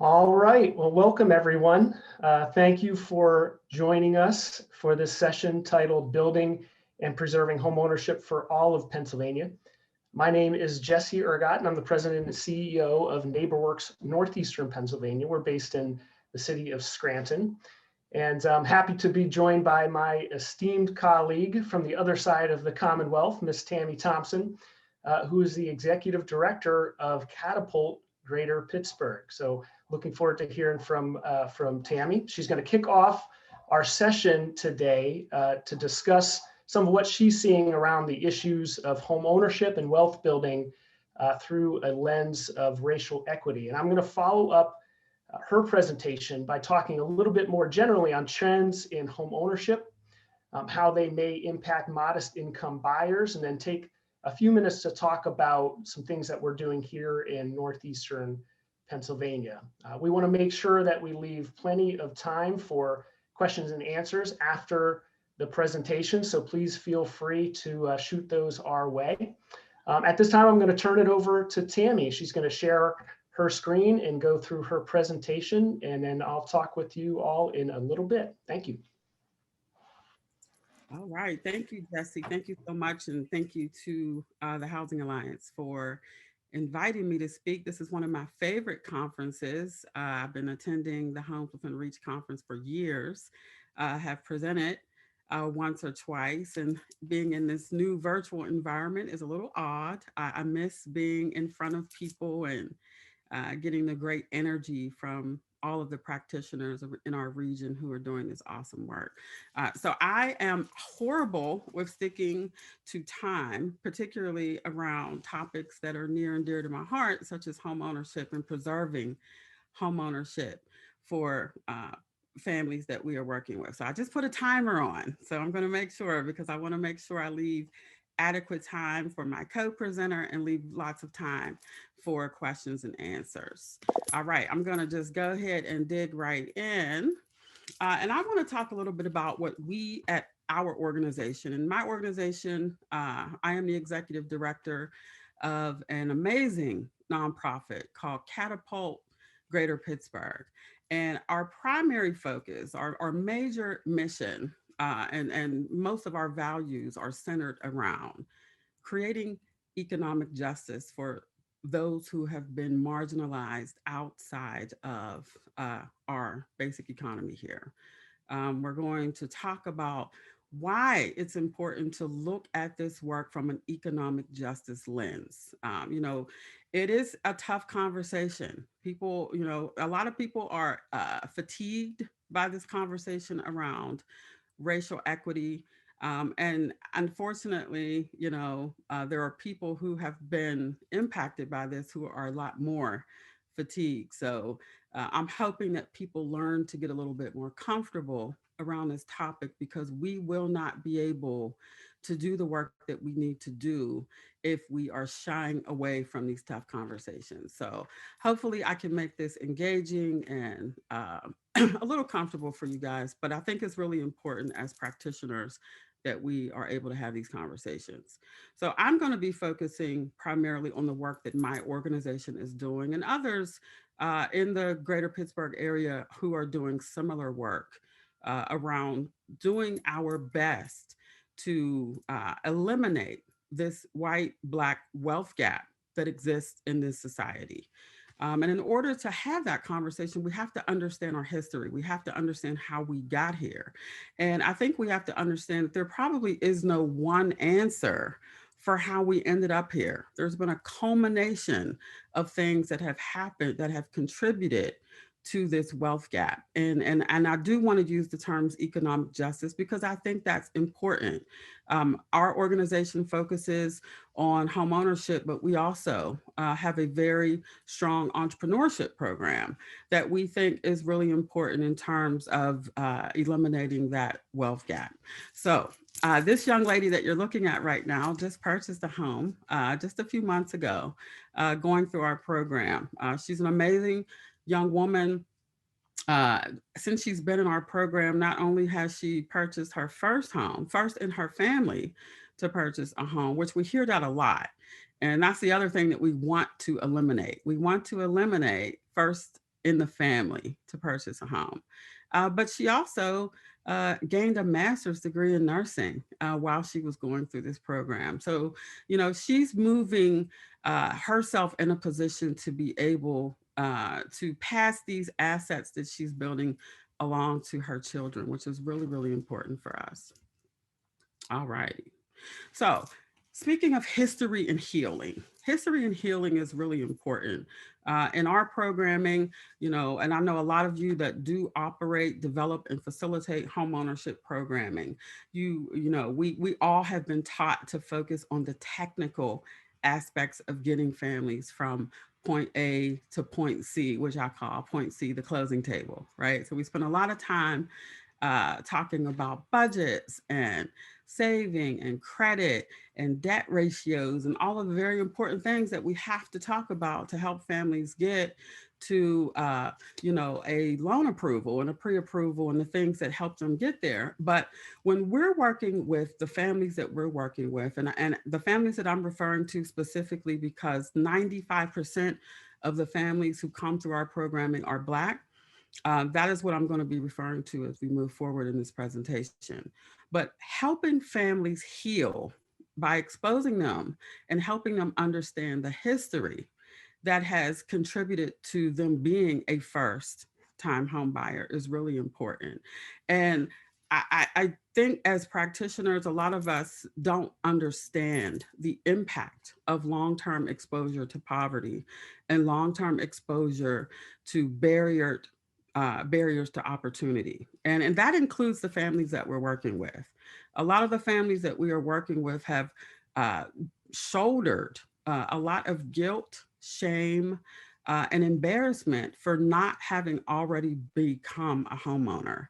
All right, well, welcome everyone. Thank you for joining us for this session titled Building and Preserving Homeownership for All of Pennsylvania. My name is Jesse Ergot, and I'm the president and CEO of NeighborWorks Northeastern Pennsylvania. We're based in the city of Scranton. And I'm happy to be joined by my esteemed colleague from the other side of the Commonwealth, Miss Tammy Thompson, who is the executive director of Catapult Greater Pittsburgh. So looking forward to hearing from Tammy. She's going to kick off our session today to discuss some of what she's seeing around the issues of home ownership and wealth building through a lens of racial equity. And I'm going to follow up her presentation by talking a little bit more generally on trends in home ownership, how they may impact modest income buyers, and then take a few minutes to talk about some things that we're doing here in Northeastern Pennsylvania. We want to make sure that we leave plenty of time for questions and answers after the presentation, so please feel free to shoot those our way. At this time, I'm going to turn it over to Tammy. She's going to share her screen and go through her presentation, and then I'll talk with you all in a little bit. Thank you. All right. Thank you, Jesse. Thank you so much. And thank you to the Housing Alliance for inviting me to speak. This is one of my favorite conferences. I've been attending the Homes Within Reach conference for years. I have presented once or twice, and being in this new virtual environment is a little odd. I miss being in front of people and getting the great energy from all of the practitioners in our region who are doing this awesome work. So I am horrible with sticking to time, particularly around topics that are near and dear to my heart, such as home ownership and preserving home ownership for families that we are working with. So I just put a timer on. So I'm going to make sure, because I want to make sure I leave adequate time for my co-presenter and leave lots of time for questions and answers. All right, I'm going to just go ahead and dig right in. And I want to talk a little bit about what we at our organization. In my organization, I am the executive director of an amazing nonprofit called Catapult Greater Pittsburgh. And our primary focus, our major mission, and most of our values are centered around creating economic justice for those who have been marginalized outside of our basic economy here. We're going to talk about why it's important to look at this work from an economic justice lens. It is a tough conversation. People, a lot of people are fatigued by this conversation around racial equity. And unfortunately, there are people who have been impacted by this who are a lot more fatigued. So I'm hoping that people learn to get a little bit more comfortable around this topic, because we will not be able to do the work that we need to do if we are shying away from these tough conversations. So hopefully I can make this engaging and a little comfortable for you guys, but I think it's really important as practitioners that we are able to have these conversations. So I'm going to be focusing primarily on the work that my organization is doing, and others in the greater Pittsburgh area who are doing similar work around doing our best to eliminate this white-Black wealth gap that exists in this society. And in order to have that conversation, we have to understand our history. We have to understand how we got here. And I think we have to understand that there probably is no one answer for how we ended up here. There's been a culmination of things that have happened that have contributed to this wealth gap. And I do want to use the terms economic justice because I think that's important. Our organization focuses on home ownership, but we also have a very strong entrepreneurship program that we think is really important in terms of eliminating that wealth gap. So this young lady that you're looking at right now just purchased a home just a few months ago, going through our program. She's an amazing young woman. Since she's been in our program, not only has she purchased her first home, first in her family to purchase a home, which we hear that a lot. And that's the other thing that we want to eliminate. We want to eliminate first in the family to purchase a home. But she also gained a master's degree in nursing while she was going through this program. So, she's moving herself in a position to be able to pass these assets that she's building along to her children, which is really, really important for us. All right. So, speaking of history and healing is really important in our programming. And I know a lot of you that do operate, develop, and facilitate homeownership programming. We all have been taught to focus on the technical aspects of getting families from point A to point C, which I call point C, the closing table, right? So we spend a lot of time talking about budgets and saving and credit and debt ratios and all of the very important things that we have to talk about to help families get to a loan approval and a pre-approval and the things that help them get there. But when we're working with the families that we're working with, and the families that I'm referring to specifically, because 95% of the families who come through our programming are Black, that is what I'm going to be referring to as we move forward in this presentation. But helping families heal by exposing them and helping them understand the history that has contributed to them being a first time home buyer is really important. And I think as practitioners, a lot of us don't understand the impact of long-term exposure to poverty and long-term exposure to barriers to opportunity. And that includes the families that we're working with. A lot of the families that we are working with have uh, shouldered a lot of guilt, shame, and embarrassment for not having already become a homeowner.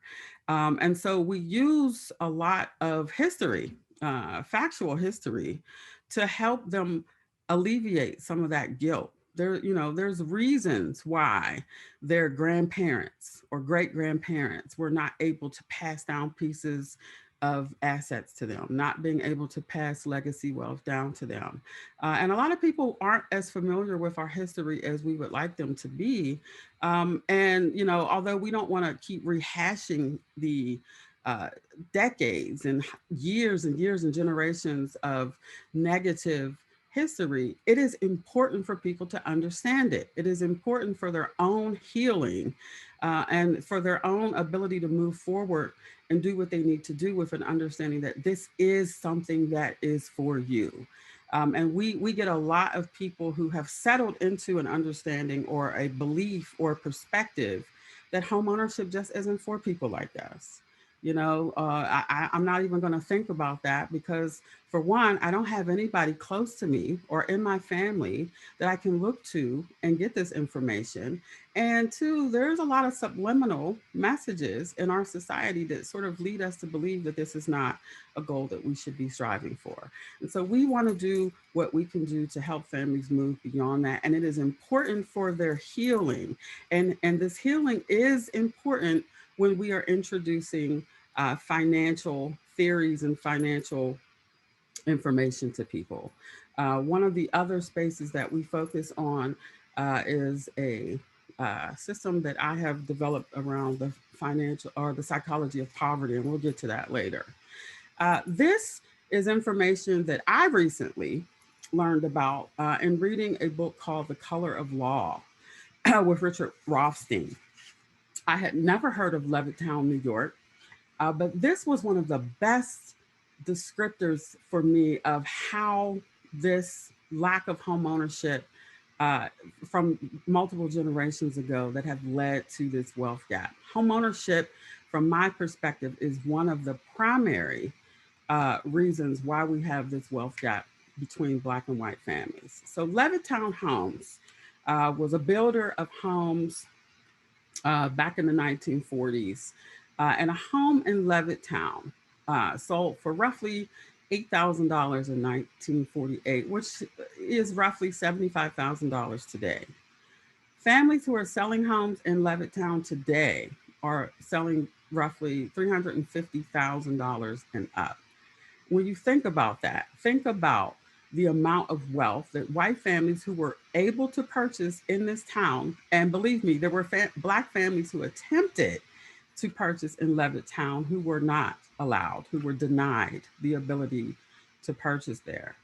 And so we use a lot of history, factual history, to help them alleviate some of that guilt. There's reasons why their grandparents or great grandparents were not able to pass down pieces of assets to them, not being able to pass legacy wealth down to them. And a lot of people aren't as familiar with our history as we would like them to be. Although we don't want to keep rehashing the uh, decades and years and years and generations of negative history, it is important for people to understand it. It is important for their own healing and for their own ability to move forward and do what they need to do with an understanding that this is something that is for you. And we get a lot of people who have settled into an understanding or a belief or perspective that homeownership just isn't for people like us. I'm not even going to think about that because, for one, I don't have anybody close to me or in my family that I can look to and get this information. And two, there's a lot of subliminal messages in our society that sort of lead us to believe that this is not a goal that we should be striving for. And so we want to do what we can do to help families move beyond that. And it is important for their healing. And this healing is important when we are introducing financial theories and financial information to people. One of the other spaces that we focus on is a system that I have developed around the financial or the psychology of poverty, and we'll get to that later. This is information that I recently learned about in reading a book called The Color of Law with Richard Rothstein. I had never heard of Levittown, New York, but this was one of the best descriptors for me of how this lack of home ownership from multiple generations ago that have led to this wealth gap. Home ownership, from my perspective, is one of the primary reasons why we have this wealth gap between Black and white families. So Levittown Homes was a builder of homes back in the 1940s. And a home in Levittown sold for roughly $8,000 in 1948, which is roughly $75,000 today. Families who are selling homes in Levittown today are selling roughly $350,000 and up. When you think about that, think about the amount of wealth that white families who were able to purchase in this town, and believe me, there were Black families who attempted to purchase in Levittown who were not allowed, who were denied the ability to purchase there.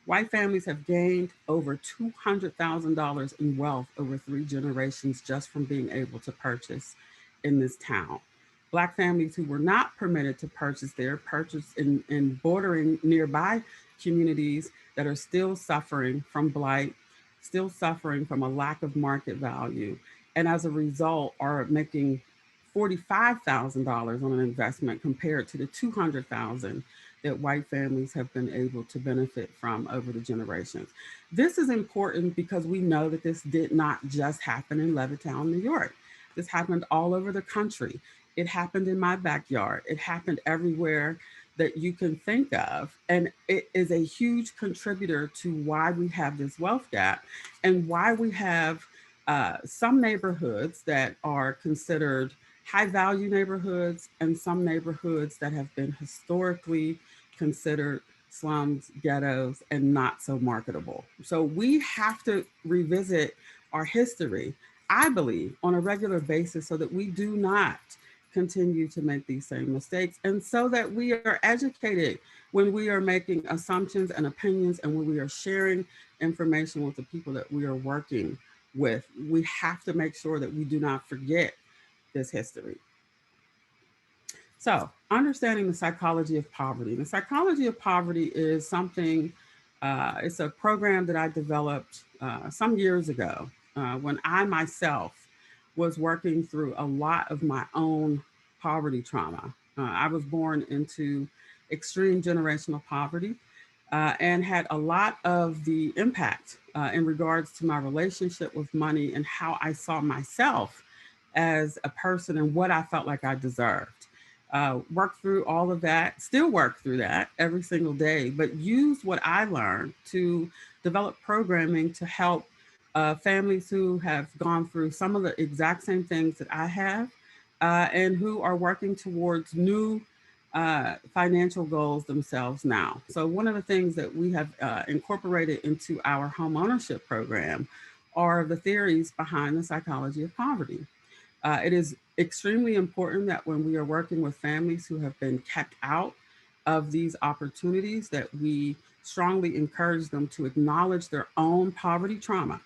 White families have gained over $200,000 in wealth over 3 generations just from being able to purchase in this town. Black families who were not permitted to purchase there purchased in bordering nearby communities that are still suffering from blight, still suffering from a lack of market value, and as a result are making $45,000 on an investment compared to the $200,000 that white families have been able to benefit from over the generations. This is important because we know that this did not just happen in Levittown, New York. This happened all over the country. It happened in my backyard. It happened everywhere that you can think of. And it is a huge contributor to why we have this wealth gap and why we have some neighborhoods that are considered high value neighborhoods and some neighborhoods that have been historically considered slums, ghettos, and not so marketable. So we have to revisit our history, I believe, on a regular basis so that we do not continue to make these same mistakes and so that we are educated when we are making assumptions and opinions and when we are sharing information with the people that we are working with. We have to make sure that we do not forget this history. So, understanding the psychology of poverty. The psychology of poverty is something, it's a program that I developed some years ago when I myself was working through a lot of my own poverty trauma. I was born into extreme generational poverty and had a lot of the impact in regards to my relationship with money and how I saw myself as a person and what I felt like I deserved. Work through all of that, still work through that every single day, but use what I learned to develop programming to help families who have gone through some of the exact same things that I have and who are working towards new financial goals themselves now. So, one of the things that we have incorporated into our home ownership program are the theories behind the psychology of poverty. It is extremely important that when we are working with families who have been kept out of these opportunities, that we strongly encourage them to acknowledge their own poverty trauma,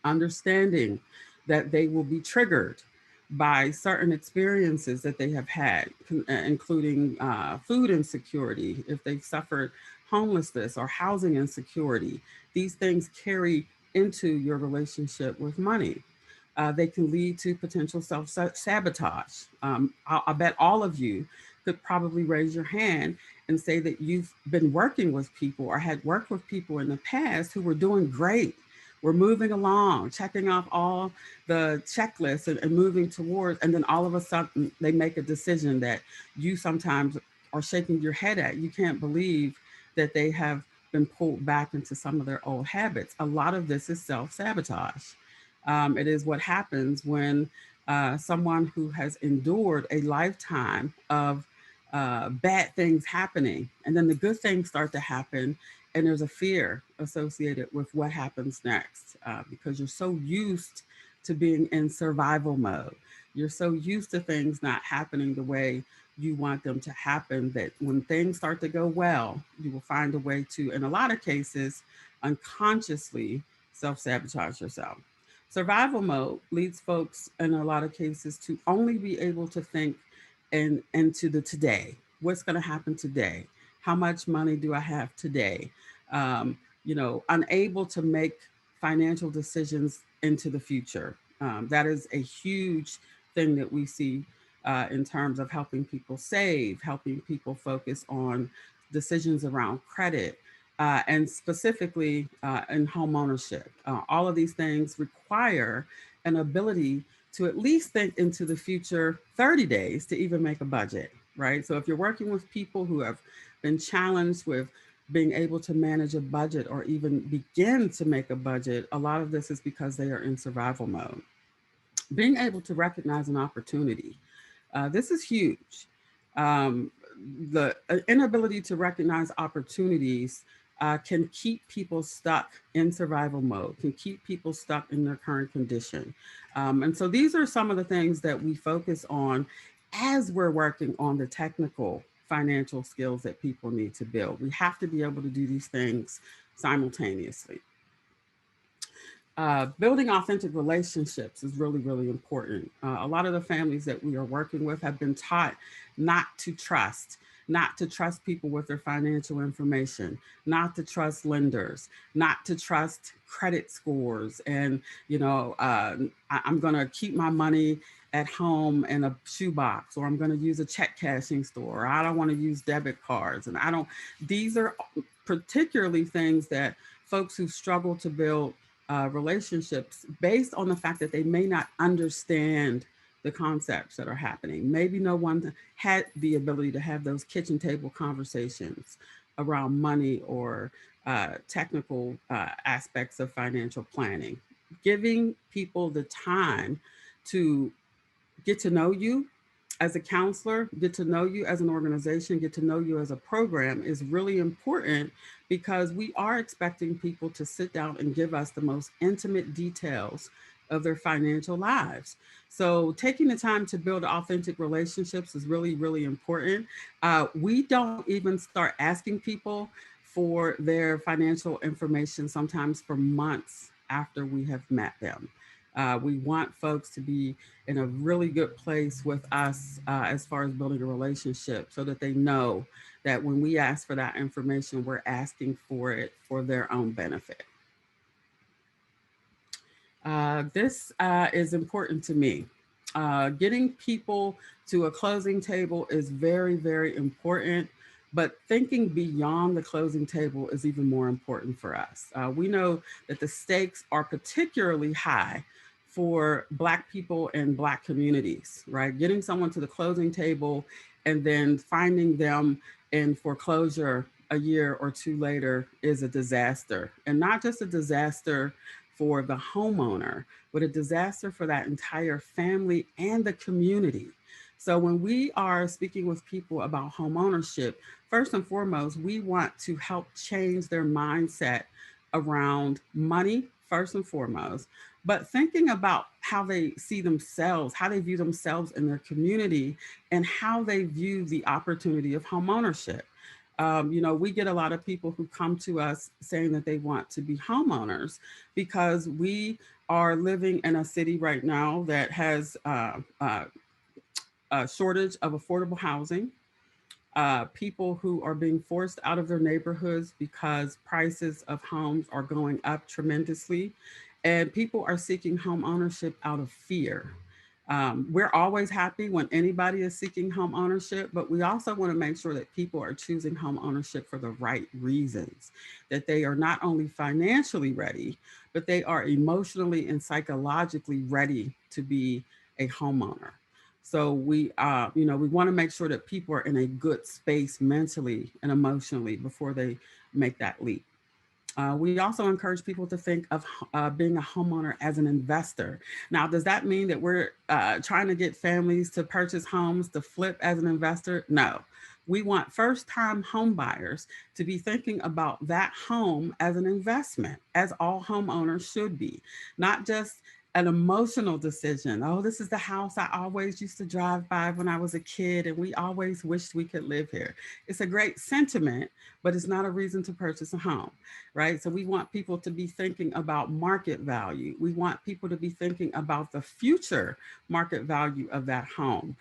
understanding that they will be triggered by certain experiences that they have had, including food insecurity, if they've suffered homelessness or housing insecurity. These things carry into your relationship with money. They can lead to potential self sabotage. I bet all of you could probably raise your hand and say that you've been working with people or had worked with people in the past who were doing great. We're moving along, checking off all the checklists and moving towards, and then all of a sudden they make a decision that you sometimes are shaking your head at. You can't believe that they have been pulled back into some of their old habits. A lot of this is self sabotage. It is what happens when someone who has endured a lifetime of bad things happening, and then the good things start to happen, and there's a fear associated with what happens next because you're so used to being in survival mode. You're so used to things not happening the way you want them to happen that when things start to go well, you will find a way to, in a lot of cases, unconsciously self sabotage yourself. Survival mode leads folks in a lot of cases to only be able to think into the today. What's going to happen today? How much money do I have today? Unable to make financial decisions into the future. That is a huge thing that we see in terms of helping people save, helping people focus on decisions around credit, and specifically in home ownership. All of these things require an ability to at least think into the future 30 days to even make a budget, right? So if you're working with people who have been challenged with being able to manage a budget or even begin to make a budget, a lot of this is because they are in survival mode. Being able to recognize an opportunity. This is huge. The inability to recognize opportunities can keep people stuck in survival mode, can keep people stuck in their current condition. And so these are some of the things that we focus on as we're working on the technical financial skills that people need to build. We have to be able to do these things simultaneously. Building authentic relationships is really, really important. A lot of the families that we are working with have been taught not to trust, not to trust people with their financial information, not to trust lenders, not to trust credit scores. And, I'm going to keep my money at home in a shoebox, or I'm going to use a check cashing store, or I don't want to use debit cards. And these are particularly things that folks who struggle to build relationships based on the fact that they may not understand the concepts that are happening. Maybe no one had the ability to have those kitchen table conversations around money or technical aspects of financial planning. Giving people the time to get to know you as a counselor, get to know you as an organization, get to know you as a program is really important, because we are expecting people to sit down and give us the most intimate details of their financial lives. So taking the time to build authentic relationships is really, really important. We don't even start asking people for their financial information sometimes for months after we have met them. We want folks to be in a really good place with us as far as building a relationship, so that they know that when we ask for that information, we're asking for it for their own benefit. This is important to me. Getting people to a closing table is very, very important, but thinking beyond the closing table is even more important for us. We know that the stakes are particularly high for Black people and Black communities, right? Getting someone to the closing table and then finding them in foreclosure a year or two later is a disaster. And not just a disaster for the homeowner, but a disaster for that entire family and the community. So when we are speaking with people about home ownership, first and foremost, we want to help change their mindset around money, first and foremost, but thinking about how they see themselves, how they view themselves in their community, and how they view the opportunity of home ownership. We get a lot of people who come to us saying that they want to be homeowners because we are living in a city right now that has a shortage of affordable housing, people who are being forced out of their neighborhoods because prices of homes are going up tremendously, and people are seeking home ownership out of fear. We're always happy when anybody is seeking home ownership, but we also want to make sure that people are choosing home ownership for the right reasons, that they are not only financially ready, but they are emotionally and psychologically ready to be a homeowner. So we want to make sure that people are in a good space mentally and emotionally before they make that leap. We also encourage people to think of being a homeowner as an investor. Now, does that mean that we're trying to get families to purchase homes to flip as an investor? No. We want first-time home buyers to be thinking about that home as an investment, as all homeowners should be, not just an emotional decision. Oh, this is the house I always used to drive by when I was a kid, and we always wished we could live here. It's a great sentiment, but it's not a reason to purchase a home, right? So we want people to be thinking about market value. We want people to be thinking about the future market value of that home.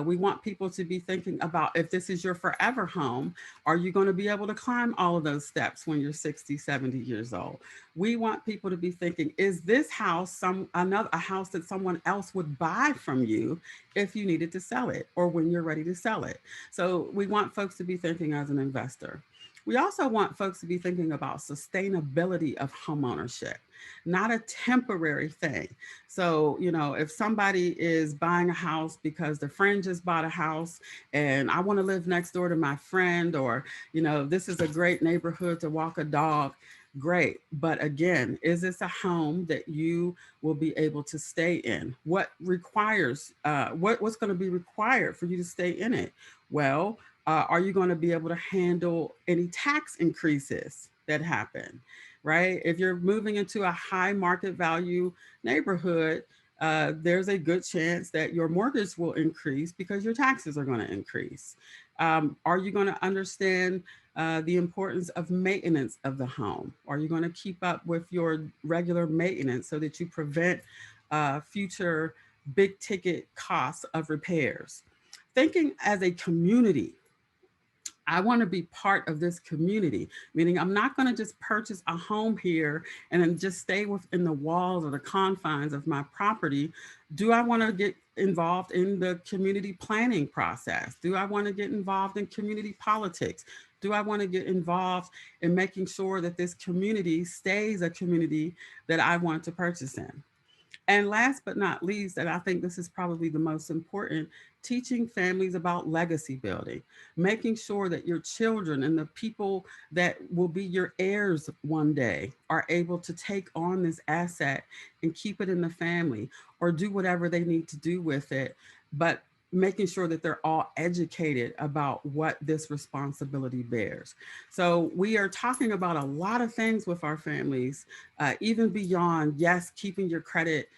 We want people to be thinking about, if this is your forever home, are you going to be able to climb all of those steps when you're 60, 70 years old? We want people to be thinking, is this house a house that someone else would buy from you if you needed to sell it, or when you're ready to sell it? So we want folks to be thinking as an investor. We also want folks to be thinking about sustainability of homeownership, not a temporary thing. So, if somebody is buying a house because their friend just bought a house and I want to live next door to my friend, or, this is a great neighborhood to walk a dog, great. But again, is this a home that you will be able to stay in? What's going to be required for you to stay in it? Well, are you going to be able to handle any tax increases that happen, right? If you're moving into a high market value neighborhood, there's a good chance that your mortgage will increase because your taxes are going to increase. Are you going to understand the importance of maintenance of the home? Are you going to keep up with your regular maintenance so that you prevent future big ticket costs of repairs? Thinking as a community, I want to be part of this community, meaning I'm not going to just purchase a home here and then just stay within the walls or the confines of my property. Do I want to get involved in the community planning process? Do I want to get involved in community politics? Do I want to get involved in making sure that this community stays a community that I want to purchase in? And last but not least, and I think this is probably the most important, teaching families about legacy building, making sure that your children and the people that will be your heirs one day are able to take on this asset and keep it in the family or do whatever they need to do with it. But making sure that they're all educated about what this responsibility bears. So we are talking about a lot of things with our families, even beyond, yes, keeping your credit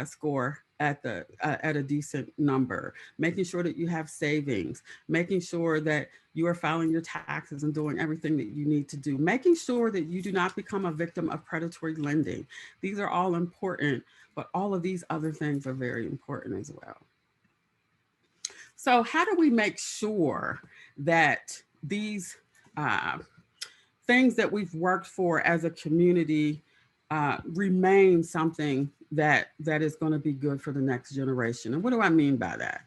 score at a decent number, making sure that you have savings, making sure that you are filing your taxes and doing everything that you need to do, making sure that you do not become a victim of predatory lending. These are all important, but all of these other things are very important as well. So how do we make sure that these things that we've worked for as a community remain something that is going to be good for the next generation? And what do I mean by that?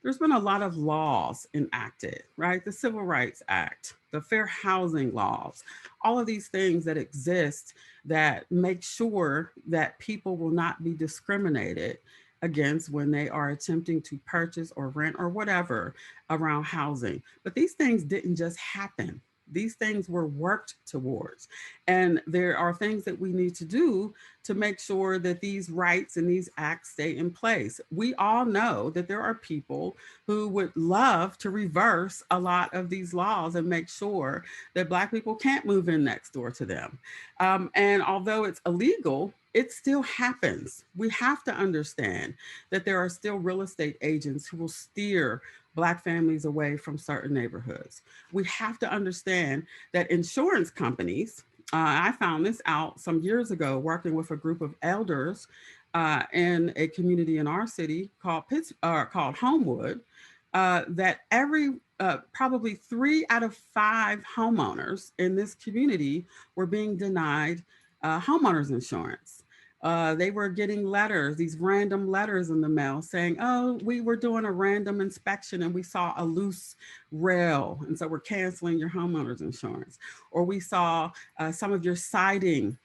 There's been a lot of laws enacted, right? The Civil Rights Act, the fair housing laws, all of these things that exist that make sure that people will not be discriminated against when they are attempting to purchase or rent or whatever around housing. But these things didn't just happen. These things were worked towards. And there are things that we need to do to make sure that these rights and these acts stay in place. We all know that there are people who would love to reverse a lot of these laws and make sure that Black people can't move in next door to them. And although it's illegal, it still happens. We have to understand that there are still real estate agents who will steer Black families away from certain neighborhoods. We have to understand that insurance companies, I found this out some years ago working with a group of elders in a community in our city called Homewood, that probably 3 out of 5 homeowners in this community were being denied homeowners insurance. They were getting letters, these random letters in the mail saying, oh, we were doing a random inspection and we saw a loose rail. And so we're canceling your homeowner's insurance. Or we saw some of your siding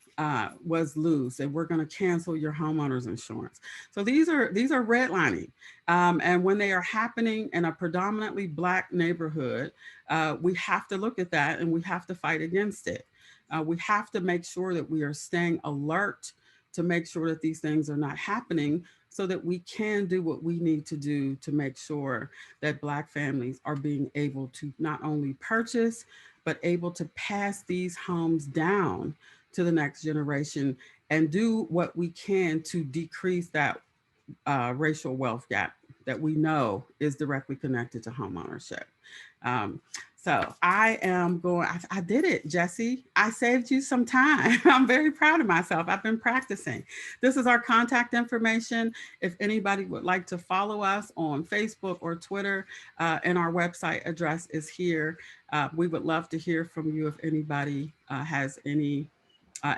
was loose and we're going to cancel your homeowner's insurance. So these are redlining. And when they are happening in a predominantly Black neighborhood, we have to look at that and we have to fight against it. We have to make sure that we are staying alert to make sure that these things are not happening so that we can do what we need to do to make sure that Black families are being able to not only purchase, but able to pass these homes down to the next generation and do what we can to decrease that racial wealth gap that we know is directly connected to homeownership. So I did it, Jesse. I saved you some time. I'm very proud of myself. I've been practicing. This is our contact information. If anybody would like to follow us on Facebook or Twitter, and our website address is here. We would love to hear from you if anybody has any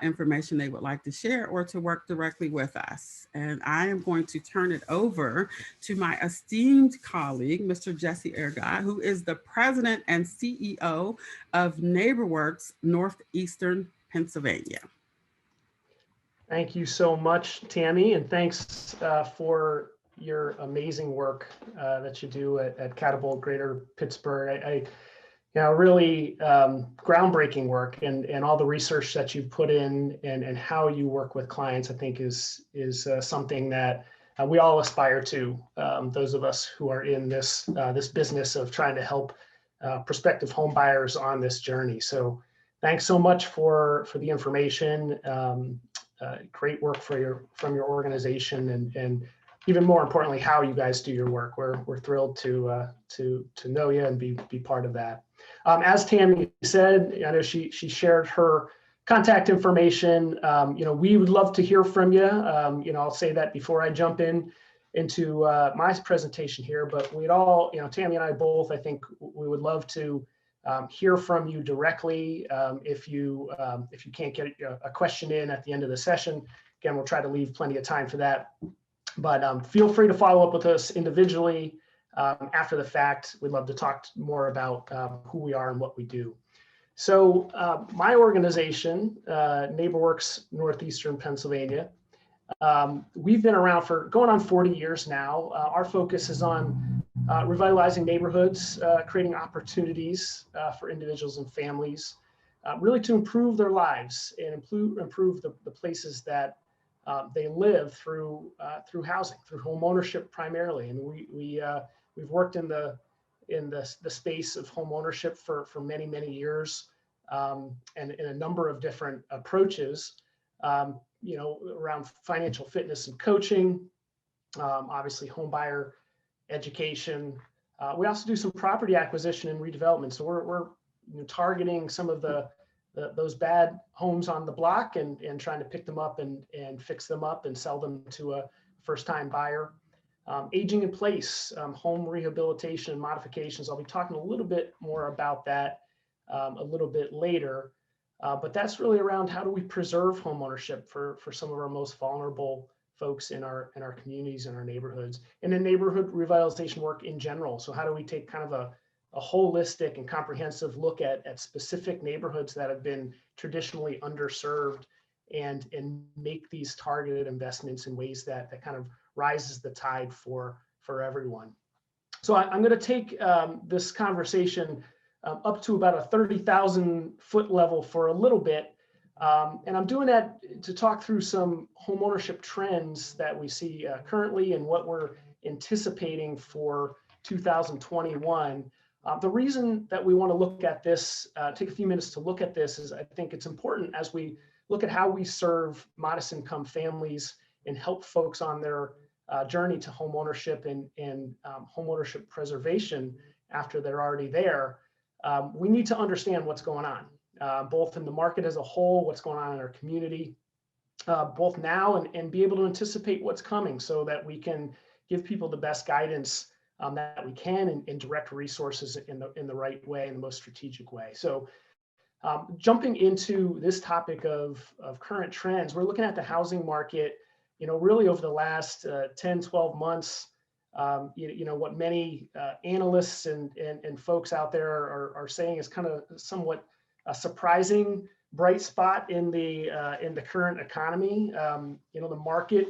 information they would like to share or to work directly with us. And I am going to turn it over to my esteemed colleague, Mr. Jesse Ergott, who is the president and CEO of NeighborWorks, Northeastern Pennsylvania. Thank you so much, Tammy, and thanks for your amazing work that you do at Catapult Greater Pittsburgh. Really groundbreaking work, and all the research that you put in and how you work with clients, I think is something that we all aspire to. Those of us who are in this business of trying to help prospective home buyers on this journey. So thanks so much for the information. Great work from your organization, and even more importantly, how you guys do your work. We're thrilled to know you and be part of that. As Tammy said, I know she shared her contact information. We would love to hear from you. I'll say that before I jump into my presentation here, but we'd all, Tammy and I both, I think we would love to hear from you directly. If you can't get a question in at the end of the session, again, we'll try to leave plenty of time for that. But feel free to follow up with us individually after the fact. We'd love to talk more about who we are and what we do. So my organization, NeighborWorks Northeastern Pennsylvania, we've been around for going on 40 years now. Our focus is on revitalizing neighborhoods, creating opportunities for individuals and families, really to improve their lives and improve the places that they live through housing, through home ownership primarily. And we've worked in the space of home ownership for many years, and in a number of different approaches, around financial fitness and coaching, obviously home buyer education. We also do some property acquisition and redevelopment. So we're targeting some of those bad homes on the block and trying to pick them up and fix them up and sell them to a first-time buyer. Aging in place, home rehabilitation and modifications. I'll be talking a little bit more about that a little bit later, but that's really around how do we preserve home ownership for some of our most vulnerable folks in our communities and our neighborhoods, and then neighborhood revitalization work in general. So how do we take kind of a holistic and comprehensive look at specific neighborhoods that have been traditionally underserved and make these targeted investments in ways that kind of rises the tide for everyone. So I'm going to take this conversation up to about a 30,000 foot level for a little bit. And I'm doing that to talk through some homeownership trends that we see currently and what we're anticipating for 2021. The reason that we want to look at this, take a few minutes to look at this, is I think it's important as we look at how we serve modest income families and help folks on their journey to home ownership and home ownership preservation after they're already there. We need to understand what's going on, both in the market as a whole, what's going on in our community, both now and be able to anticipate what's coming so that we can give people the best guidance that we can and direct resources in the right way, in the most strategic way. So jumping into this topic of current trends, we're looking at the housing market, really over the last 10, 12 months. What many analysts and folks out there are saying is kind of somewhat a surprising bright spot in the current economy. The market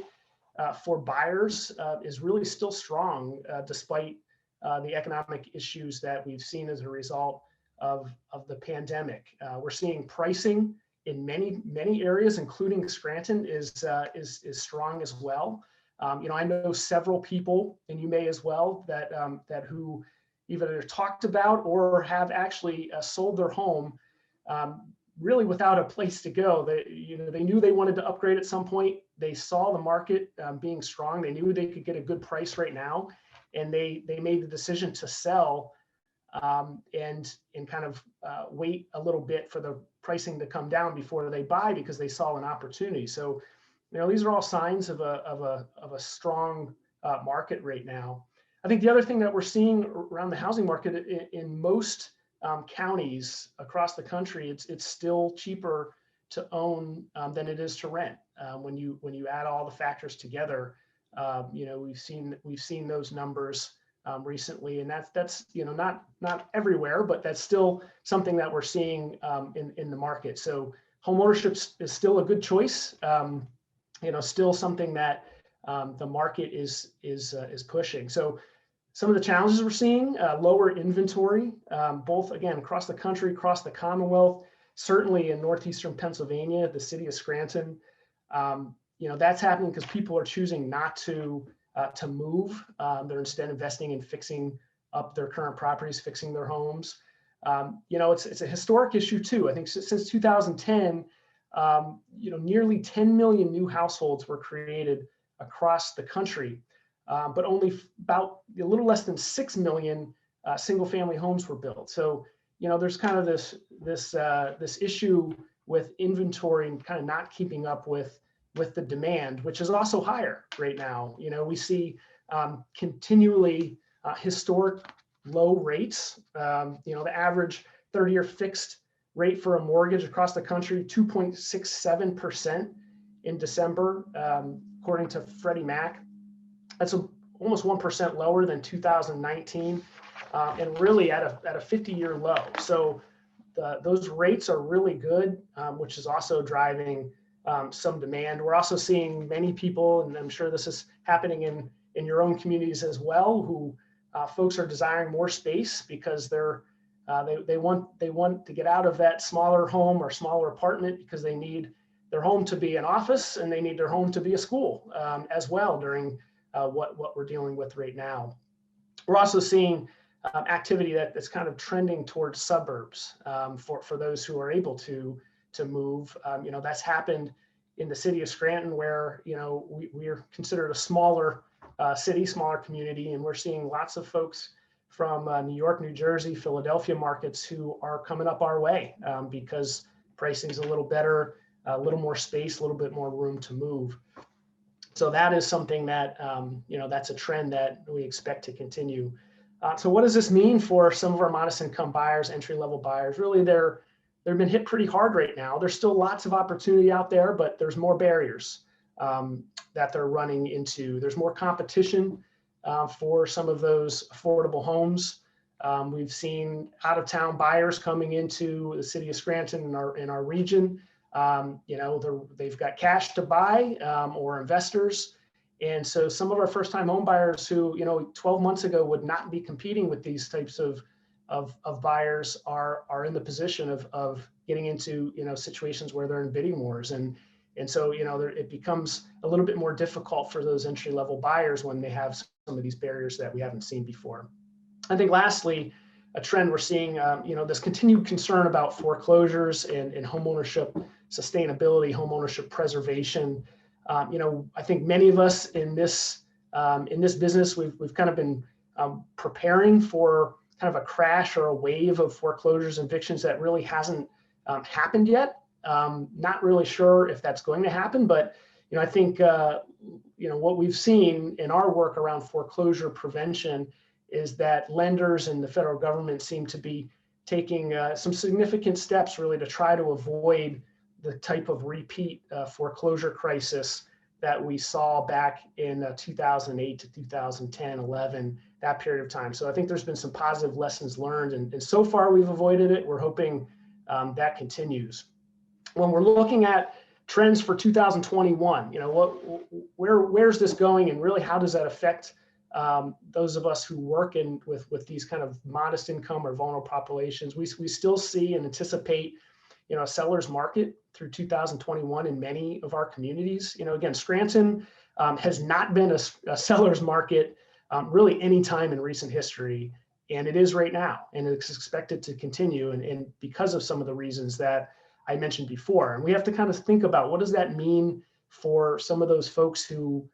for buyers is really still strong despite the economic issues that we've seen as a result of the pandemic. We're seeing pricing in many areas, including Scranton, is strong as well. I know several people, and you may as well, that who either talked about or have actually sold their home really without a place to go. They knew they wanted to upgrade at some point. They saw the market being strong. They knew they could get a good price right now, and they made the decision to sell and kind of wait a little bit for the pricing to come down before they buy because they saw an opportunity. So, these are all signs of a strong market right now. I think the other thing that we're seeing around the housing market in most counties across the country, it's still cheaper to own than it is to rent. When you add all the factors together, we've seen those numbers recently, and that's not everywhere, but that's still something that we're seeing in the market. So homeownership is still a good choice. Still something that the market is pushing. So some of the challenges we're seeing, lower inventory, both again across the country, across the Commonwealth, certainly in northeastern Pennsylvania, the city of Scranton. That's happening because people are choosing not to move. They're instead investing in fixing up their current properties, fixing their homes. It's a historic issue too. I think since 2010, nearly 10 million new households were created across the country, but only about a little less than 6 million single family homes were built. So, there's kind of this issue with inventory and kind of not keeping up with the demand, which is also higher right now. We see continually historic low rates. The average 30-year fixed rate for a mortgage across the country, 2.67% in December, according to Freddie Mac. That's almost 1% lower than 2019, and really at a 50-year low. So those rates are really good, which is also driving some demand. We're also seeing many people, and I'm sure this is happening in your own communities as well, who folks are desiring more space because they want to get out of that smaller home or smaller apartment because they need their home to be an office and they need their home to be a school as well during what we're dealing with right now. We're also seeing activity that's kind of trending towards suburbs for those who are able to move. That's happened in the city of Scranton, where we are considered a smaller city, smaller community, and we're seeing lots of folks from New York, New Jersey, Philadelphia markets who are coming up our way because pricing's a little better, a little more space, a little bit more room to move. So that is something that, that's a trend that we expect to continue. So what does this mean for some of our modest income buyers, entry-level buyers? Really, they've been hit pretty hard right now. There's still lots of opportunity out there, but there's more barriers that they're running into. There's more competition for some of those affordable homes. We've seen out-of-town buyers coming into the city of Scranton in our region. They've got cash to buy or investors. And so some of our first-time home buyers who, 12 months ago would not be competing with these types of buyers are in the position of getting into, situations where they're in bidding wars. And so, it becomes a little bit more difficult for those entry-level buyers when they have some of these barriers that we haven't seen before. I think lastly, a trend we're seeing, this continued concern about foreclosures and homeownership sustainability, homeownership preservation. I think many of us in this business, we've kind of been preparing for kind of a crash or a wave of foreclosures and evictions that really hasn't happened yet. Not really sure if that's going to happen, but I think what we've seen in our work around foreclosure prevention is that lenders and the federal government seem to be taking some significant steps really to try to avoid the type of repeat foreclosure crisis that we saw back in 2008 to 2010, 11, that period of time. So I think there's been some positive lessons learned, and so far we've avoided it. We're hoping that continues. When we're looking at trends for 2021, where's this going, and really how does that affect those of us who work with these kind of modest income or vulnerable populations? We still see and anticipate a seller's market through 2021 in many of our communities. Again, Scranton has not been a seller's market really any time in recent history, and it is right now, and it's expected to continue, and because of some of the reasons that I mentioned before. And we have to kind of think about, what does that mean for some of those folks who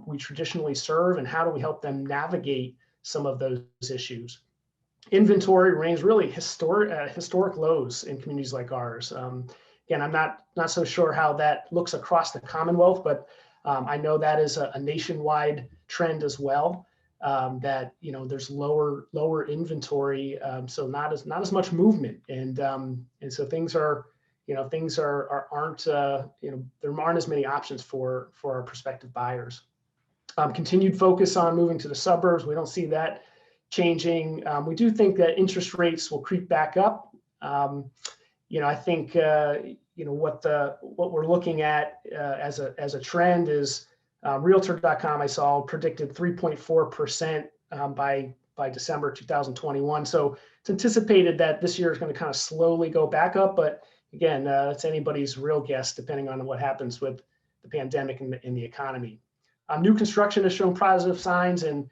we traditionally serve, and how do we help them navigate some of those issues? Inventory remains really historic lows in communities like ours. Again, I'm not so sure how that looks across the Commonwealth, but I know that is a nationwide trend as well. That there's lower inventory, so not as much movement, and so things aren't there aren't as many options for our prospective buyers. Continued focus on moving to the suburbs. We don't see that changing. We do think that interest rates will creep back up. I think what we're looking at as a trend is Realtor.com, I saw, predicted 3.4% by December 2021. So it's anticipated that this year is going to kind of slowly go back up, but again, it's anybody's real guess depending on what happens with the pandemic and the economy. New construction has shown positive signs and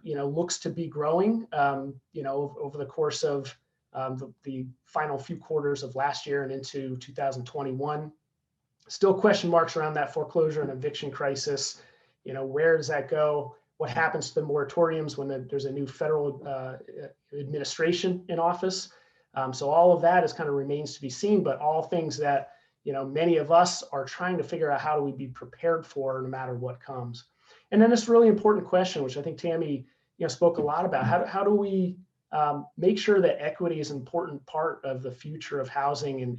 looks to be growing over the course of the final few quarters of last year and into 2021. Still question marks around that foreclosure and eviction crisis. Where does that go? What happens to the moratoriums when there's a new federal administration in office? So all of that is kind of remains to be seen, but all things that many of us are trying to figure out how do we be prepared for no matter what comes. And then this really important question, which I think Tammy spoke a lot about, how do we make sure that equity is an important part of the future of housing,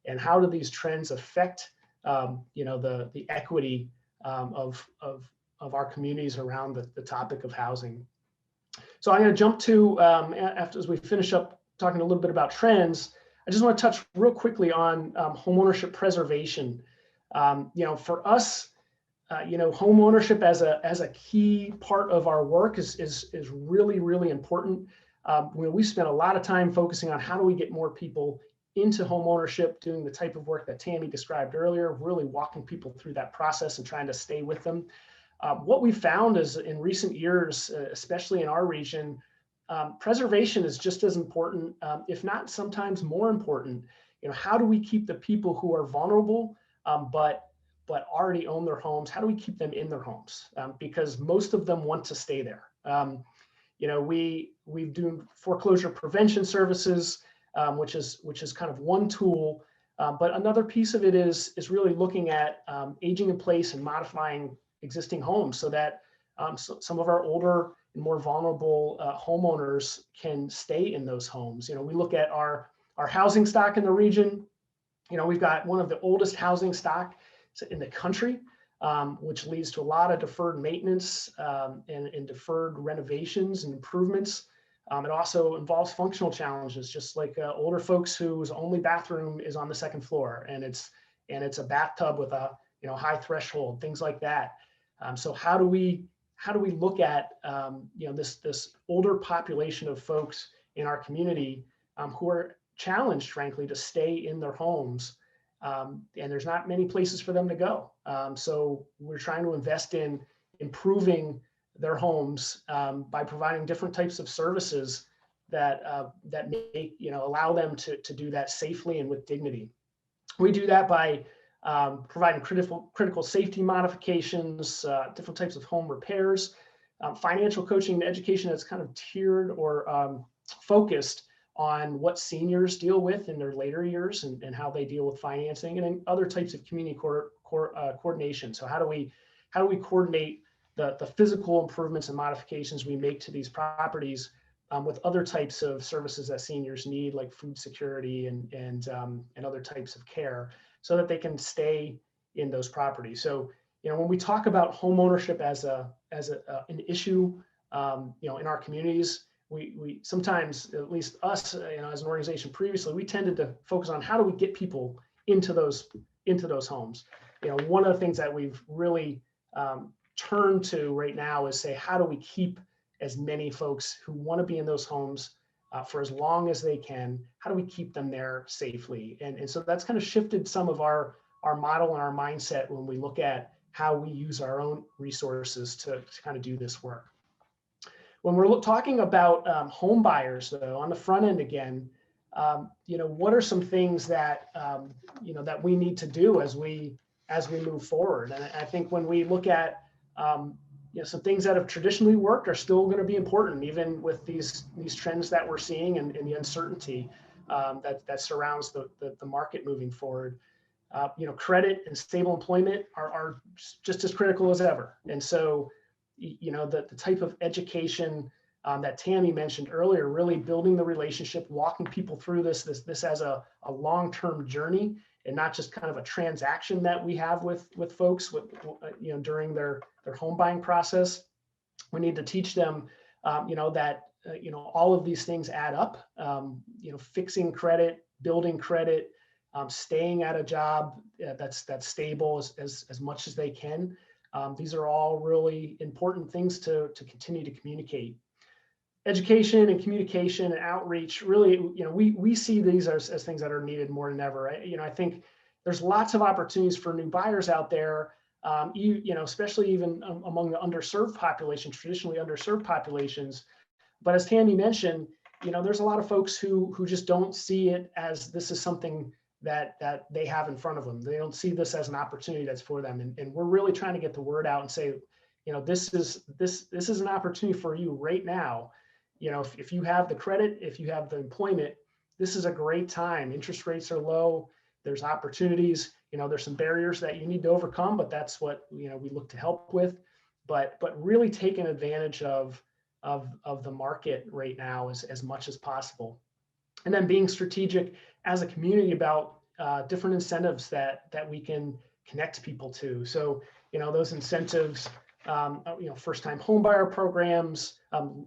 and how do these trends affect the equity of our communities around the topic of housing. So I'm going to jump to, as we finish up talking a little bit about trends, I just want to touch real quickly on homeownership preservation. For us, home ownership as a key part of our work is really, really important. We spent a lot of time focusing on how do we get more people into home ownership, doing the type of work that Tammy described earlier, really walking people through that process and trying to stay with them. What we found is in recent years, especially in our region, preservation is just as important, if not sometimes more important. How do we keep the people who are vulnerable, but already own their homes? How do we keep them in their homes? Because most of them want to stay there. We've done foreclosure prevention services, which is kind of one tool, but another piece of it is really looking at aging in place and modifying existing homes so that some of our older and more vulnerable homeowners can stay in those homes. We look at our housing stock in the region. We've got one of the oldest housing stock in the country, which leads to a lot of deferred maintenance and deferred renovations and improvements. It also involves functional challenges, just like older folks whose only bathroom is on the second floor, and it's a bathtub with a high threshold, things like that. So how do we look at this older population of folks in our community who are challenged, frankly, to stay in their homes, and there's not many places for them to go. So we're trying to invest in improving their homes by providing different types of services that make allow them to do that safely and with dignity. We do that by providing critical safety modifications, different types of home repairs, financial coaching and education that's kind of tiered or focused on what seniors deal with in their later years and how they deal with financing, and then other types of community coordination. So how do we coordinate the physical improvements and modifications we make to these properties with other types of services that seniors need, like food security and other types of care, so that they can stay in those properties. So when we talk about home ownership as an issue, in our communities, we sometimes, at least us, as an organization previously, we tended to focus on how do we get people into those homes. One of the things that we've really turned to right now is say, how do we keep as many folks who want to be in those homes for as long as they can? How do we keep them there safely? And so that's kind of shifted some of our model and our mindset when we look at how we use our own resources to kind of do this work. When we're talking about home buyers, though, on the front end again, what are some things that that we need to do as we move forward? And I think when we look at some things that have traditionally worked are still going to be important, even with these trends that we're seeing and the uncertainty that surrounds the market moving forward. Credit and stable employment are just as critical as ever. And so, the type of education that Tammy mentioned earlier, really building the relationship, walking people through this as a long-term journey, and not just kind of a transaction that we have with folks during their home buying process. We need to teach them, that all of these things add up. Fixing credit, building credit, staying at a job that's stable as much as they can. These are all really important things to continue to communicate. Education and communication and outreach, really, we see these as things that are needed more than ever. I think there's lots of opportunities for new buyers out there, especially even among the underserved population, traditionally underserved populations. But as Tammy mentioned, there's a lot of folks who just don't see it as this is something that they have in front of them. They don't see this as an opportunity that's for them. And we're really trying to get the word out and say, this is an opportunity for you right now. If you have the credit, if you have the employment, this is a great time. Interest rates are low. There's opportunities. There's some barriers that you need to overcome, but that's what we look to help with. But really taking advantage of the market right now as much as possible, and then being strategic as a community about different incentives that we can connect people to. So those incentives, first-time homebuyer programs,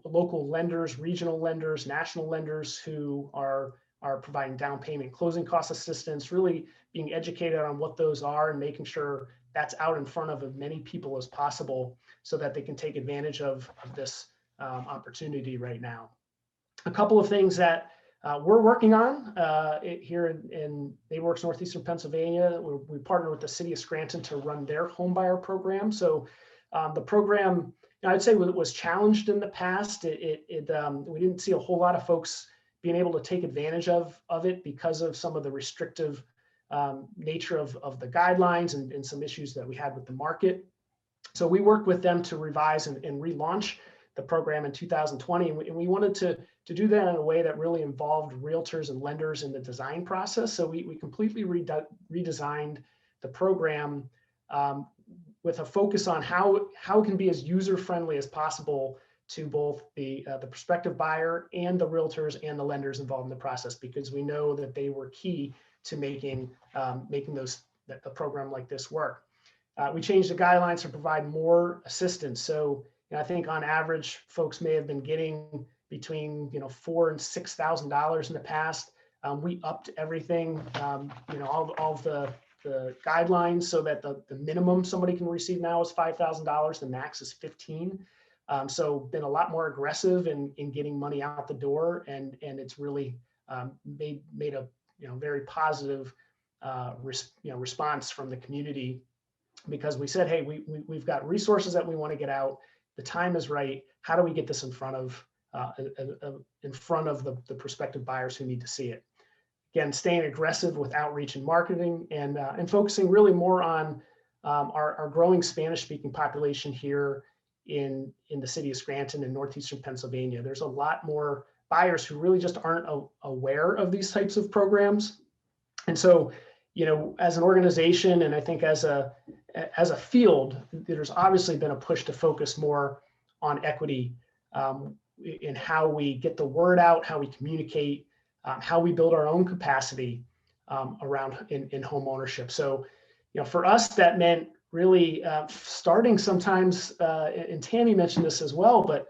local lenders, regional lenders, national lenders who are providing down payment, closing cost assistance, really being educated on what those are and making sure that's out in front of as many people as possible so that they can take advantage of this opportunity right now. A couple of things that we're working on here in NeighborWorks Northeastern Pennsylvania. We partner with the city of Scranton to run their homebuyer program. So the program, I'd say, was challenged in the past. We didn't see a whole lot of folks being able to take advantage of it because of some of the restrictive nature of the guidelines and some issues that we had with the market. So we worked with them to revise and relaunch the program in 2020, and we wanted to do that in a way that really involved realtors and lenders in the design process. So we completely redesigned the program with a focus on how it can be as user-friendly as possible to both the prospective buyer and the realtors and the lenders involved in the process, because we know that they were key to making a program like this work. We changed the guidelines to provide more assistance. So I think on average, folks may have been getting between $4,000 and $6,000 in the past. We upped everything, all of the guidelines, so that the minimum somebody can receive now is $5,000. The max is $15,000. So been a lot more aggressive in getting money out the door, and it's really made a very positive response from the community, because we said, hey, we've got resources that we want to get out. The time is right. How do we get this in front of the prospective buyers who need to see it? Again, staying aggressive with outreach and marketing, and focusing really more on our growing Spanish-speaking population here in the city of Scranton and northeastern Pennsylvania. There's a lot more buyers who really just aren't aware of these types of programs. And so, as an organization, and I think as a field, there's obviously been a push to focus more on equity in how we get the word out, how we communicate, how we build our own capacity around in home ownership. So, for us, that meant really starting sometimes, and Tammy mentioned this as well, but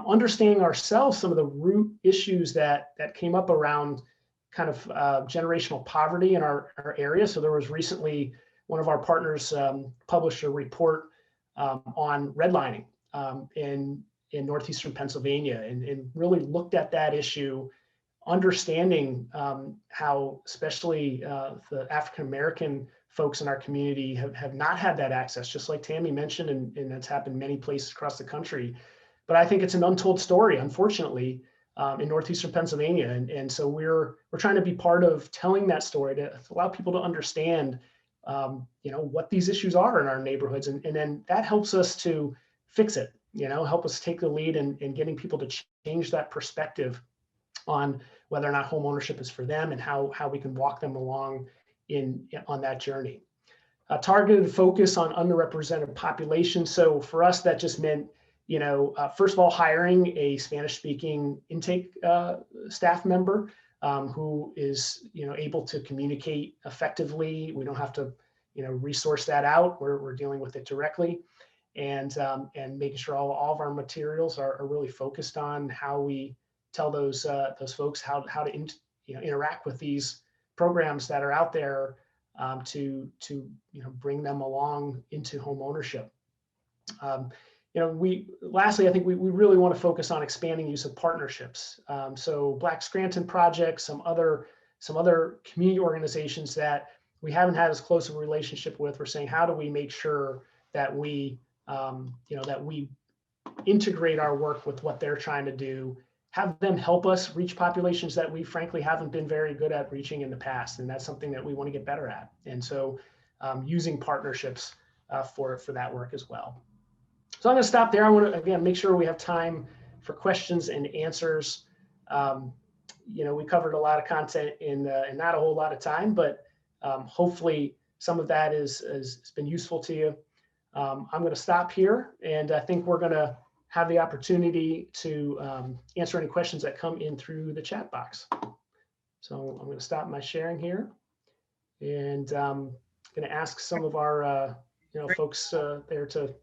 understanding ourselves some of the root issues that came up around kind of generational poverty in our area. So there was recently one of our partners published a report on redlining in northeastern Pennsylvania, and really looked at that issue, understanding how especially the African-American folks in our community have not had that access, just like Tammy mentioned, and that's happened many places across the country. But I think it's an untold story, unfortunately, in northeastern Pennsylvania, and so we're trying to be part of telling that story to allow people to understand, what these issues are in our neighborhoods, and then that helps us to fix it. Help us take the lead in getting people to change that perspective on whether or not home ownership is for them, and how we can walk them along on that journey. Targeted focus on underrepresented populations. So for us, that just meant, first of all, hiring a Spanish-speaking intake staff member who is, able to communicate effectively. We don't have to, resource that out. We're dealing with it directly, and making sure all of our materials are really focused on how we tell those folks how to interact with these programs that are out there to bring them along into home ownership. Lastly, I think we really want to focus on expanding use of partnerships. So Black Scranton Project, some other community organizations that we haven't had as close a relationship with, we're saying, how do we make sure that we integrate our work with what they're trying to do have them help us reach populations that we frankly haven't been very good at reaching in the past. And that's something that we want to get better at. And so using partnerships for that work as well. So I'm going to stop there. I want to, again, make sure we have time for questions and answers. We covered a lot of content in not a whole lot of time, but hopefully some of that has been useful to you. I'm going to stop here, and I think we're going to have the opportunity to answer any questions that come in through the chat box. So I'm going to stop my sharing here, and I'm going to ask some of our folks there to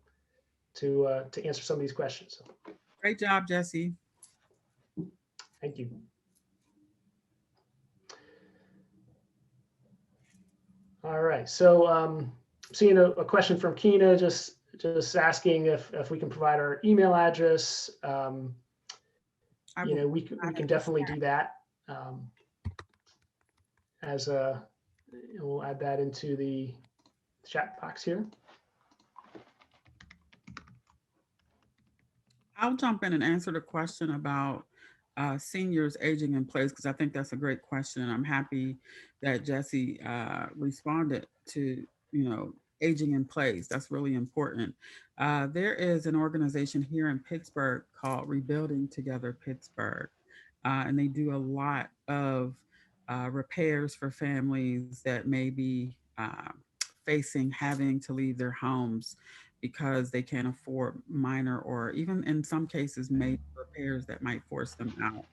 answer some of these questions. Great job, Jesse. Thank you. All right, so seeing a question from Keena, just asking if we can provide our email address. We can definitely do that. We'll add that into the chat box here. I'll jump in and answer the question about seniors aging in place, because I think that's a great question. And I'm happy that Jesse responded to, aging in place. That's really important. There is an organization here in Pittsburgh called Rebuilding Together Pittsburgh. And they do a lot of repairs for families that may be facing having to leave their homes because they can't afford minor or even in some cases major repairs that might force them out.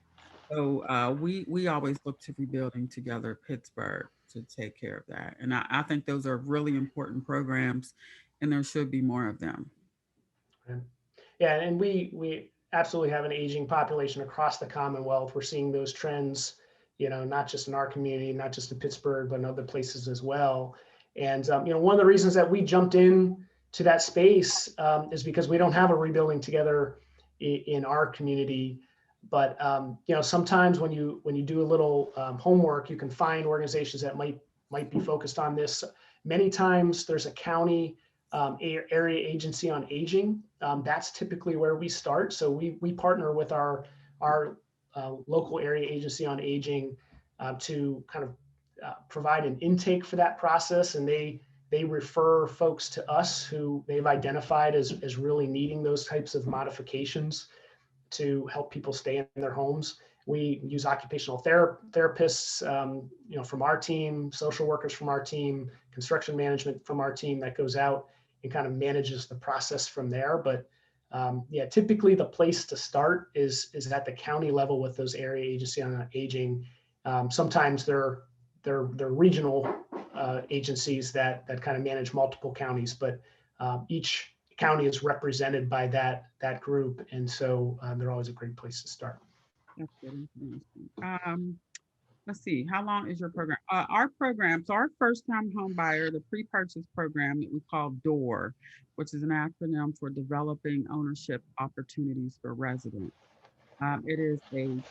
So we always look to Rebuilding Together Pittsburgh to take care of that. And I think those are really important programs, and there should be more of them. Yeah, and we absolutely have an aging population across the Commonwealth. We're seeing those trends, not just in our community, not just in Pittsburgh, but in other places as well. And one of the reasons that we jumped in to that space is because we don't have a Rebuilding Together in our community. But sometimes when you do a little homework, you can find organizations that might be focused on this. Many times there's a county area agency on aging. That's typically where we start. So we partner with our local area agency on aging to kind of provide an intake for that process, and they refer folks to us who they've identified as really needing those types of modifications to help people stay in their homes. We use occupational therapists, from our team, social workers from our team, construction management from our team that goes out and kind of manages the process from there. But typically the place to start is at the county level with those area agency on aging. Sometimes they're regional agencies that kind of manage multiple counties, but each county is represented by that group, and so they're always a great place to start. That's good information. Let's see, how long is your program? Our program, so our first-time home buyer, the pre-purchase program that we call DOOR, which is an acronym for Developing Ownership Opportunities for Residents. It is a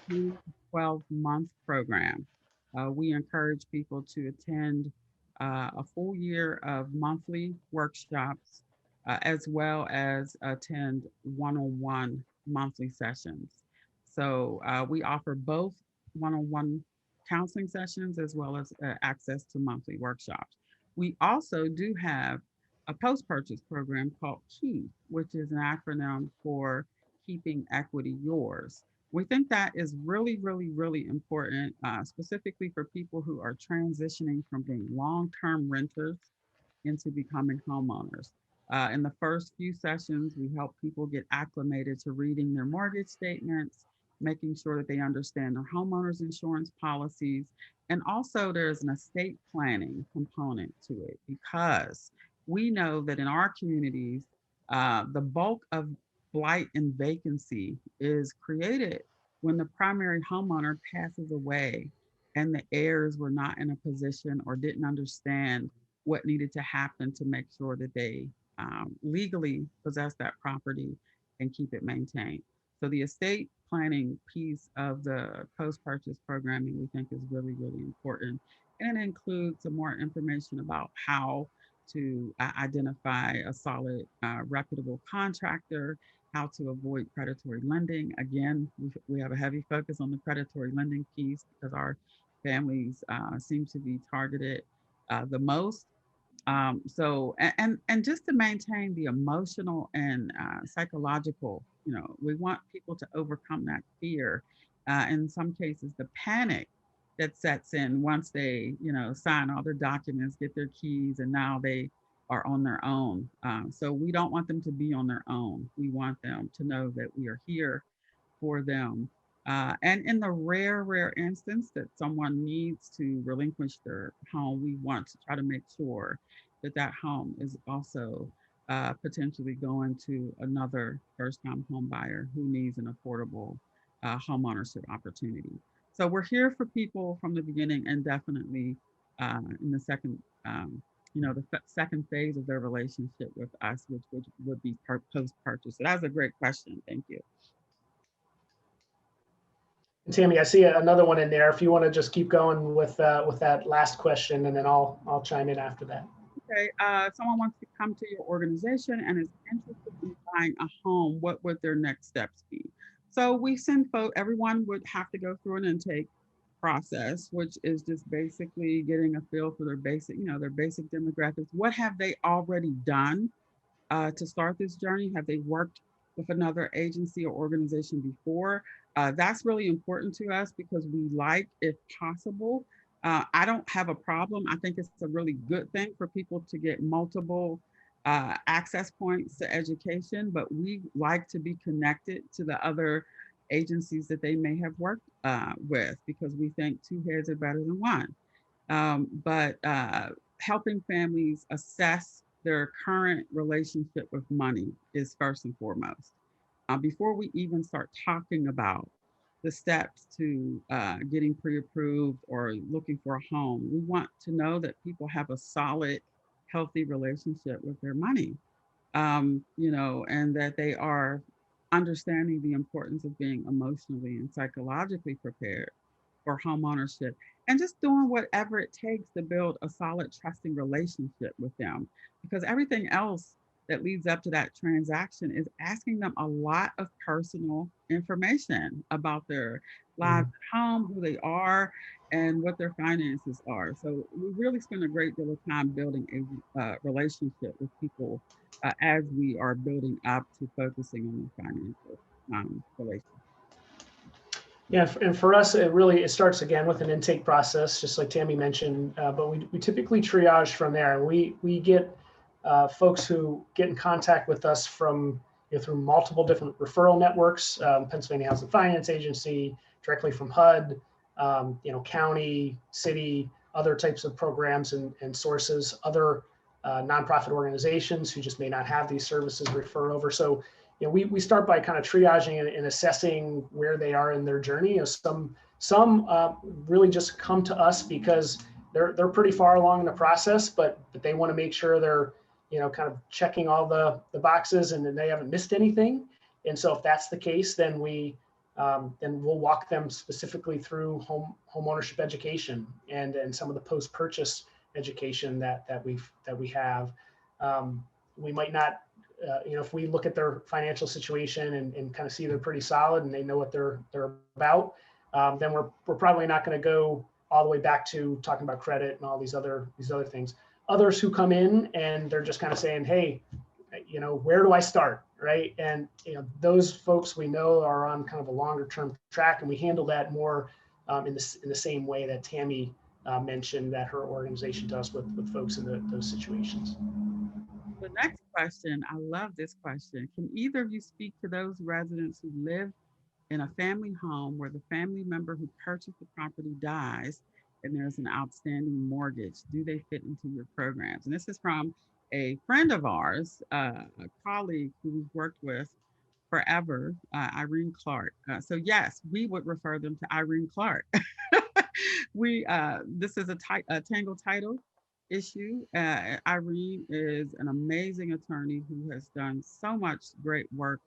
12-month program. We encourage people to attend a full year of monthly workshops, as well as attend one-on-one monthly sessions. So we offer both one-on-one counseling sessions as well as access to monthly workshops. We also do have a post-purchase program called KEY, which is an acronym for Keeping Equity Yours. We think that is really, really, really important, specifically for people who are transitioning from being long-term renters into becoming homeowners. In the first few sessions, we help people get acclimated to reading their mortgage statements, making sure that they understand their homeowners insurance policies. And also there's an estate planning component to it, because we know that in our communities, the bulk of blight and vacancy is created when the primary homeowner passes away and the heirs were not in a position or didn't understand what needed to happen to make sure that they legally possess that property and keep it maintained. So the estate planning piece of the post-purchase programming we think is really, really important. And it includes some more information about how to identify a solid, reputable contractor, how to avoid predatory lending. Again, we have a heavy focus on the predatory lending piece because our families seem to be targeted the most. And just to maintain the emotional and psychological, we want people to overcome that fear. In some cases, the panic that sets in once they, sign all their documents, get their keys, and now they are on their own. So we don't want them to be on their own. We want them to know that we are here for them. And in the rare instance that someone needs to relinquish their home, we want to try to make sure that that home is also potentially going to another first-time home buyer who needs an affordable home ownership opportunity. So we're here for people from the beginning, and definitely in the second, the second phase of their relationship with us, which would be post-purchase. So that's a great question. Thank you. And Tammy, I see another one in there. If you want to just keep going with that last question, and then I'll chime in after that. Okay, someone wants to come to your organization and is interested in buying a home. What would their next steps be? So we send folks. Everyone would have to go through an intake process, which is just basically getting a feel for their basic demographics. What have they already done to start this journey? Have they worked with another agency or organization before? That's really important to us because we like, if possible, I don't have a problem. I think it's a really good thing for people to get multiple access points to education, but we like to be connected to the other agencies that they may have worked with because we think two heads are better than one. But helping families assess their current relationship with money is first and foremost. Before we even start talking about the steps to getting pre-approved or looking for a home, we want to know that people have a solid, healthy relationship with their money, and that they are understanding the importance of being emotionally and psychologically prepared for home ownership and just doing whatever it takes to build a solid, trusting relationship with them. Because everything else that leads up to that transaction is asking them a lot of personal information about their lives at home, who they are, and what their finances are. So we really spend a great deal of time building a relationship with people as we are building up to focusing on the financial relationship. Yeah, and for us, it starts again with an intake process, just like Tammy mentioned. But we typically triage from there. We get folks who get in contact with us from through multiple different referral networks, Pennsylvania Housing Finance Agency, directly from HUD, county, city, other types of programs and sources, other nonprofit organizations who just may not have these services refer over. So we start by kind of triaging and assessing where they are in their journey. Some really just come to us because they're pretty far along in the process, but they want to make sure they're kind of checking all the boxes and then they haven't missed anything. And so if that's the case, then we'll walk them specifically through home ownership education and some of the post-purchase education that we have. We might not. If we look at their financial situation and kind of see they're pretty solid and they know what they're about, then we're probably not going to go all the way back to talking about credit and all these other things. Others who come in and they're just kind of saying, hey, where do I start, right? And those folks we know are on kind of a longer term track, and we handle that more in the same way that Tammy mentioned that her organization does with folks in those situations. The next question, I love this question. Can either of you speak to those residents who live in a family home where the family member who purchased the property dies and there's an outstanding mortgage? Do they fit into your programs? And this is from a friend of ours, a colleague who we've worked with forever, Irene Clark. So yes, we would refer them to Irene Clark. This is a Tangle title issue. Irene is an amazing attorney who has done so much great work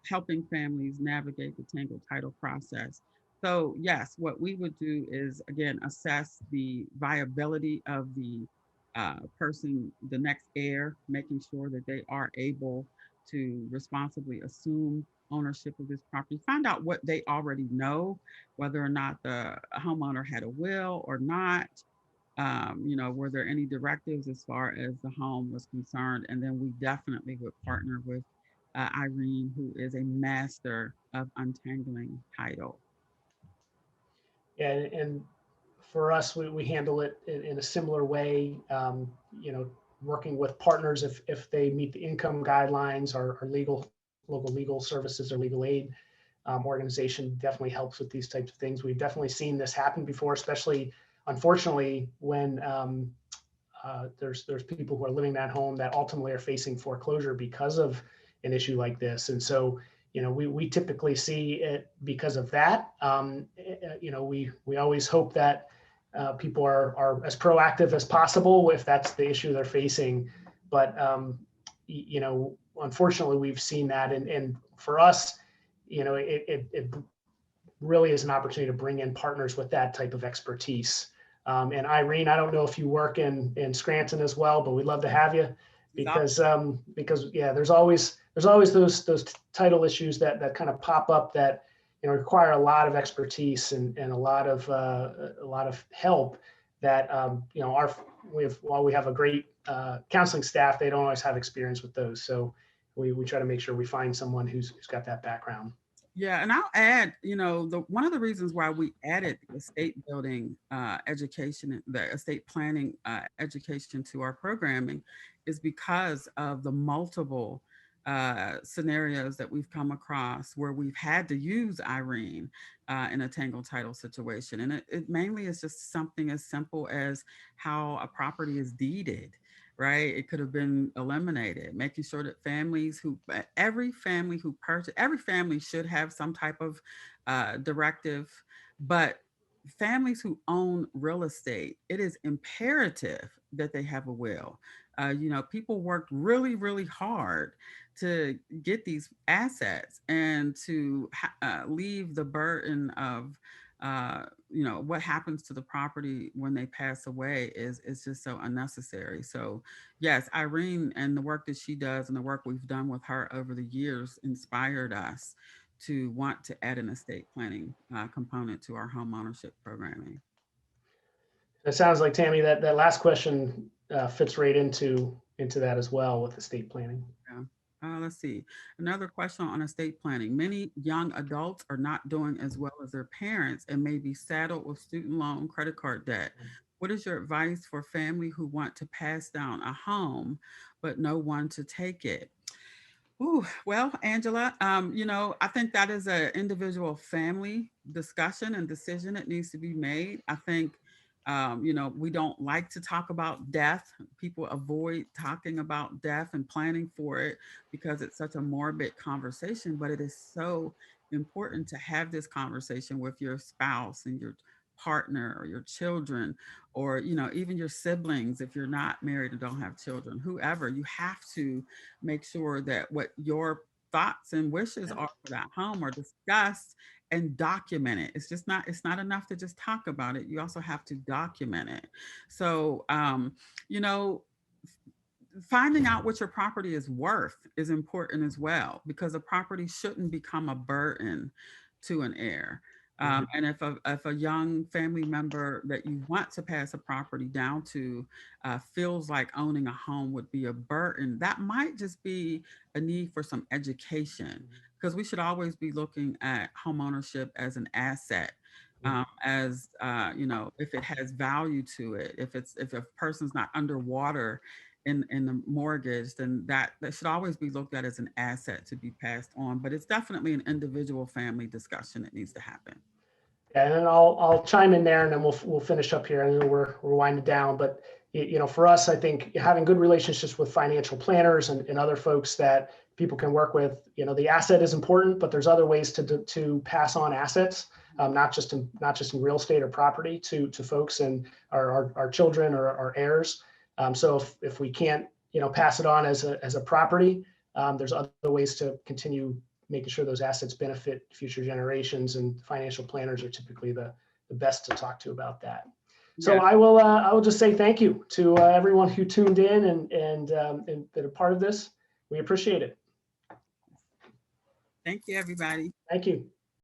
helping families navigate the Tangle title process. So yes, what we would do is again assess the viability of the person, the next heir, making sure that they are able to responsibly assume ownership of this property, find out what they already know, whether or not the homeowner had a will or not. Were there any directives as far as the home was concerned? And then we definitely would partner with Irene, who is a master of untangling title. And for us, we handle it in a similar way, working with partners if they meet the income guidelines. Our local legal services or legal aid organization definitely helps with these types of things. We've definitely seen this happen before, especially, unfortunately, when there's people who are living in that home that ultimately are facing foreclosure because of an issue like this. And so, we typically see it because of that. We always hope that people are as proactive as possible if that's the issue they're facing. But, unfortunately, we've seen that. And for us, it really is an opportunity to bring in partners with that type of expertise. And Irene, I don't know if you work in Scranton as well, but we'd love to have you because yeah, there's always those title issues that kind of pop up that require a lot of expertise and a lot of help that while we have a great counseling staff, they don't always have experience with those. So we try to make sure we find someone who's got that background. Yeah, and I'll add, one of the reasons why we added the estate building education, the estate planning education to our programming is because of the multiple scenarios that we've come across where we've had to use Irene in a tangled title situation. And it mainly is just something as simple as how a property is deeded. Right, it could have been eliminated. Making sure that every family should have some type of directive, but families who own real estate, it is imperative that they have a will. People worked really, really hard to get these assets and to leave the burden of what happens to the property when they pass away is just so unnecessary. So yes, Irene and the work that she does and the work we've done with her over the years inspired us to want to add an estate planning component to our home ownership programming. It sounds like, Tammy, that last question fits right into that as well with estate planning. Yeah. Let's see. Another question on estate planning. Many young adults are not doing as well as their parents and may be saddled with student loan, credit card debt. What is your advice for family who want to pass down a home, but no one to take it? Ooh, well, Angela, I think that is an individual family discussion and decision that needs to be made. I think, we don't like to talk about death. People avoid talking about death and planning for it because it's such a morbid conversation, but it is so important to have this conversation with your spouse and your partner or your children or even your siblings if you're not married and don't have children. Whoever, you have to make sure that what your thoughts and wishes are for that home are discussed and document it. It's not enough to just talk about it. You also have to document it. So, finding out what your property is worth is important as well, because a property shouldn't become a burden to an heir. And if a young family member that you want to pass a property down to feels like owning a home would be a burden, that might just be a need for some education, because we should always be looking at home ownership as an asset. If it has value to it, if a person's not underwater in the mortgage, then that should always be looked at as an asset to be passed on. But it's definitely an individual family discussion that needs to happen. And then I'll chime in there, and then we'll finish up here. I know we're winding down, but for us, I think having good relationships with financial planners and other folks that people can work with, the asset is important, but there's other ways to pass on assets, not just in real estate or property to folks and our children or our heirs. So if we can't pass it on as a property, there's other ways to continue making sure those assets benefit future generations, and financial planners are typically the best to talk to about that. So yeah. I will just say thank you to everyone who tuned in and been a part of this. We appreciate it. Thank you, everybody. Thank you.